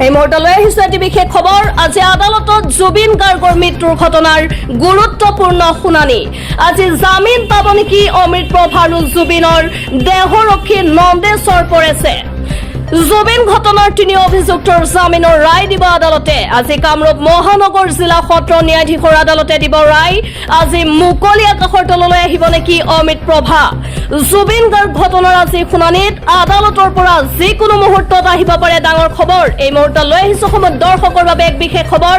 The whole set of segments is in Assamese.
এই মুহূৰ্তলৈ আহিছে এটি বিশেষ খবৰ। আজি আদালতত জুবিন গাৰ্গৰ মৃত্যুৰ ঘটনাৰ গুৰুত্বপূৰ্ণ শুনানি। আজি জামিন পাব নেকি অমৃতপ্ৰভা আৰু জুবিনৰ দেহৰক্ষী নন্দেশ্বৰ পৰেছে। জুবিন ঘটনাৰ 3 অভিযুক্তৰ জামিনৰ ৰায় দিব আদালতে। আজি কামৰূপ মহানগৰ জিলা সত্ৰ ন্যায়াধীশৰ আদালতে দিব ৰায়। আজি মুকলি আকাশৰ তললৈ আহিব নেকি অমৃতপ্ৰভা। জুবিন গাৰ্গ ঘটনাৰ আজি শুনানিত আদালতৰ পৰা যিকোনো মুহূৰ্তত আহিব পাৰে ডাঙৰ খবৰ। এই মুহূৰ্তত লৈ আহিছো সময় দৰ্শকৰ বাবে এক বিশেষ খবৰ।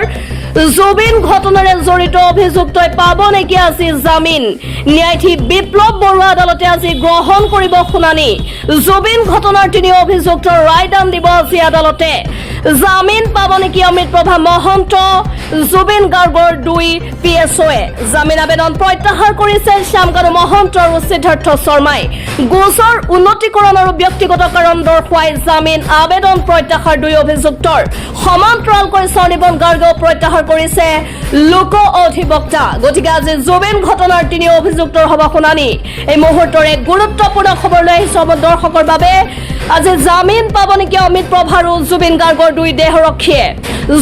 জুবিন ঘটনাৰে জড়িত অভিযুক্তই পাব নেকি আজি জামিন। ন্যায়াধীশ বিপ্লৱ বৰুৱা আদালতে আজি গ্ৰহণ কৰিব শুনানি। জুবিন ঘটনাৰ 3 অভিযুক্তৰ ৰায়দান দিব আজি আদালতে। জামিন পাব নেকি অমৃতপ্ৰভা মহন্ত, জুবিন গাৰ্গৰ 2 PSOয়ে। জামিন আবেদন প্ৰত্যাহাৰ কৰিছে শ্যামকানু মহন্ত আৰু সিদ্ধাৰ্থ শৰ্মাই। গোচৰ উন্নতিকৰণ আৰু ব্যক্তিগত কাৰণ দৰ্শাই জামিন আবেদন প্ৰত্যাহাৰ 2 অভিযুক্তৰ। সমান্তৰালকৈ স্বনিবন গাৰ্গেও প্ৰত্যাহাৰ কৰিছে লোক অধিবক্তা। গতিকে আজি জুবিন ঘটনাৰ 3 অভিযুক্তৰ হ'ব শুনানি। এই মুহূৰ্তৰ এক গুৰুত্বপূৰ্ণ খবৰ লৈ আহিছো দৰ্শকৰ বাবে। আজি জামিন পাব নেকি অমৃতপ্ৰভা আৰু জুবিন গাৰ্গৰ 2 দেহৰক্ষীয়ে।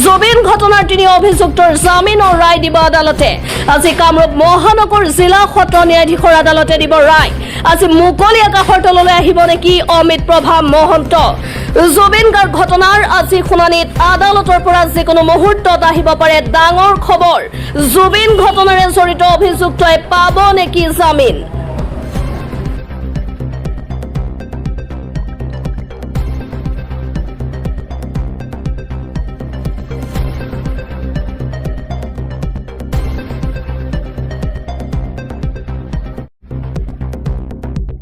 জুবিন ঘটনাৰ 3 অভিযুক্তৰ জামিনৰ ৰায় দিব আদালতে। আজি কামৰূপ মহানগৰ জিলা সত্ৰ ন্যায়াধীশৰ আদালতে দিব ৰায়। আজি মুকলি আকাশৰ তললৈ আহিব নেকি অমৃতপ্ৰভা মহন্ত। জুবিন গাৰ্গ ঘটনাৰ আজি শুনানিত আদালতৰ পৰা যিকোনো মুহূৰ্তত আহিব পাৰে ডাঙৰ খবৰ। জুবিন ঘটনাৰে জড়িত অভিযুক্তই পাব নেকি জামিন।